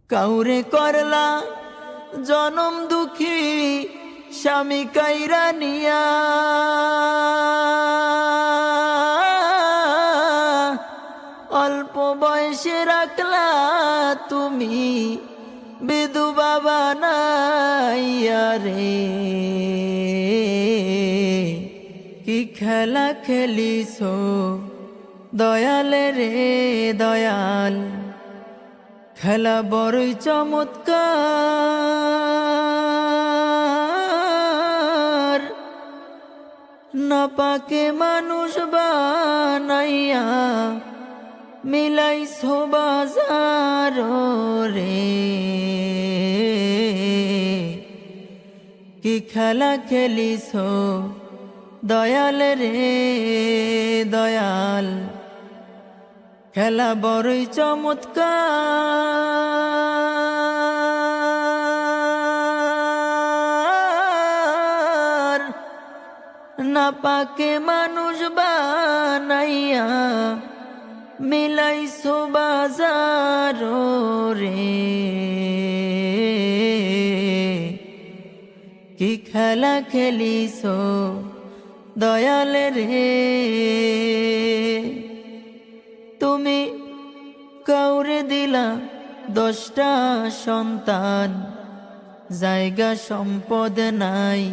কাউরে করলা জনম দুঃখী স্বামী কাইরা নিয়া, অল্প বয়সে রাখলা তুমি বিধবা বানাইয়া রে। কি খেলা খেলিছো দয়াল রে দয়াল, খেলা বড়ই চমৎকার। না পাকে মানুষ বানাইয়া মিলাইছো বাজার রে। কি খেলা খেলিছো দয়াল রে দয়াল, খেলা বড়ই চমৎকার। না পাকে মানুষ বানাইয়া মিলাইছো বাজার রে। কি খেলা খেলিছো দয়াল রে। তুমি কাউরে দিলা 10টা সন্তান, জায়গা সম্পদ নাই।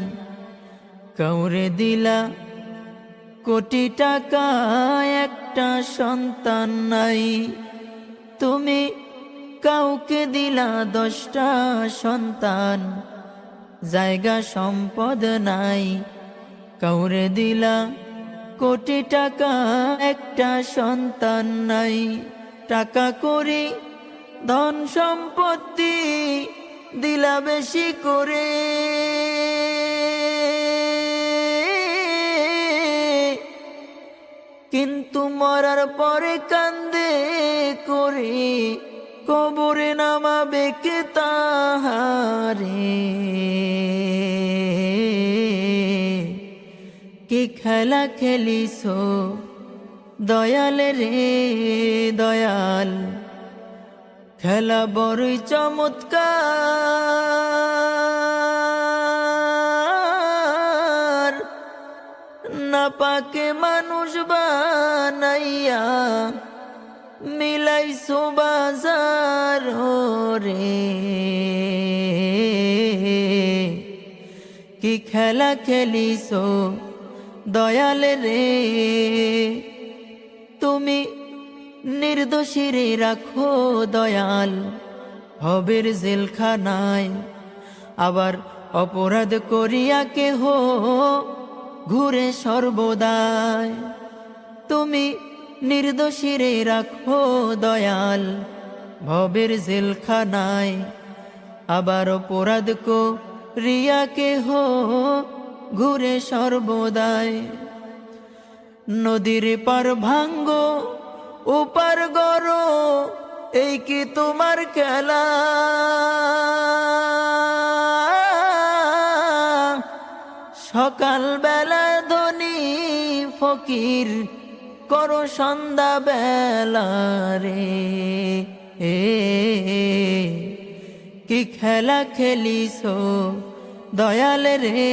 কাউরে দিলা কোটি টাকা, একটা সন্তান নাই। তুমি কাউকে দিলা 10টা সন্তান, জায়গা সম্পদ নাই। কাউরে দিলা কোটি টাকা, একটা সন্তান নাই। টাকা করি ধন সম্পত্তি দিলা বেশি করে, কিন্তু মরার পরে কান্দে করে কবরে নামাবে কে তাহারে। কি খেলা খেলিছো দয়াল রে দয়াল, খেলা বড়ই চমৎকার। না পাকে মানুষ বানাইয়া মিলাইছো বাজার রে। কি খেলা খেলিছো দয়াল রে। তুমি নির্দোষীরে রাখো দয়াল ভবের জেলখানায়, আবার অপরাধ করিয়া কেহ ঘুরে সর্বদাই। তুমি নির্দোষীরে রাখো দয়াল ভবের জেলখানায়, আবার অপরাধ করিয়া কেহ ঘুরে সর্বদাই। নদীর পার ভাঙ্গো ওপার গড়ো, এই কি তোমার খেলা? সকাল বেলা ধনী ফকির করো সন্ধ্যা বেলা রে। কি খেলা খেলিছো দয়াল রে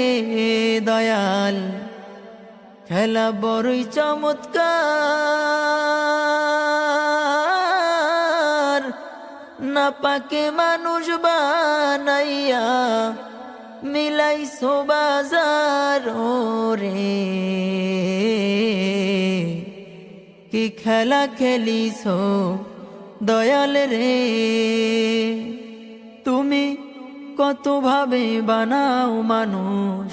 দয়াল, খেলা বড়ই চমৎকার। না পাকে মানুষ বানাইয়া মিলাইছো বাজার রে। কি খেলা খেলিছো দয়াল রে। তুমি কত ভাবে বানাও মানুষ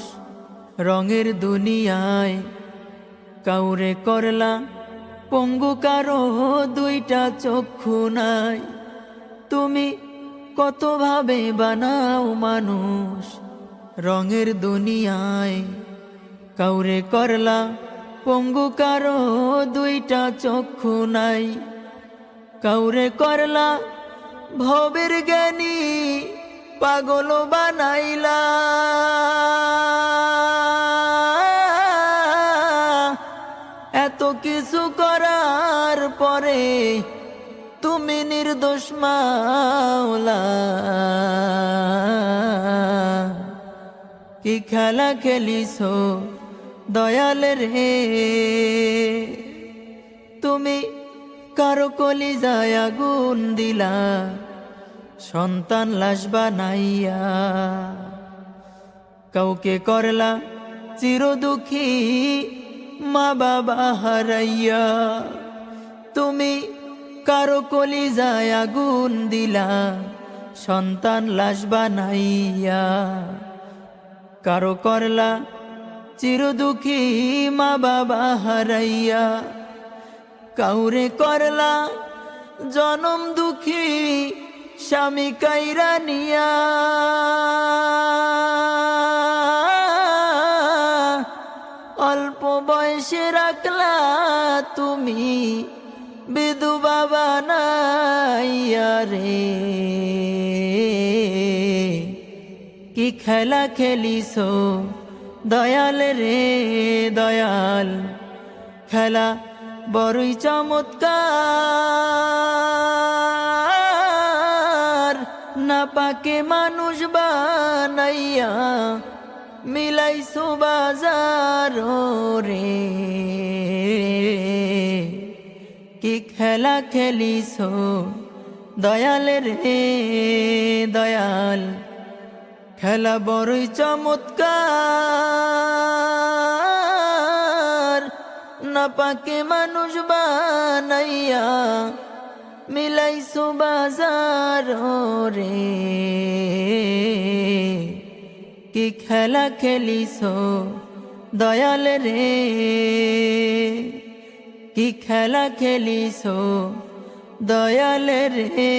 রঙের দুনিয়ায়, কাউরে করলা পঙ্গু, কারো 2টা চক্ষু নাই। তুমি কত ভাবে বানাও মানুষ রঙের দুনিয়ায়, কাউরে করলা পঙ্গু, কারো 2টা চক্ষু নাই। কাউরে করলা ভবের জ্ঞানী, পাগল বানাইলা। এত কিছু করার পরে তুমি নির্দোষ মাওলা কি খেলা খেলিছো দয়াল রে। তুমি কারো কলিজায় আগুন দিলা, সন্তান লাশ বানাইয়া। কাউকে করলা চির দুঃখী মা বাবা হারাইয়া। তুমি কারো কলিজায় আগুন দিলা, সন্তান লাশ বানাইয়া। কারো করলা চির দুঃখী মা বাবা হারাইয়া। কাউরে করলা জনম দুঃখী স্বামী কাইরা নিয়া। অল্প বয়সে রাখলা তুমি বিধবা বানাইয়া রে। কি খেলা খেলিছো দয়াল রে দয়াল, খেলা বড়ই চমৎকার। না পাকে মানুষ বানাইয়া মিলাইছো বাজার রে। কি খেলা খেলিছো দয়াল রে দয়াল, খেলা বড়ই চমৎকার। না পাকে মানুষ বানাইয়া মিলাইছো বাজার রে। কি খেলা খেলিছো দয়াল রে, কি খেলা খেলিছো দয়াল রে।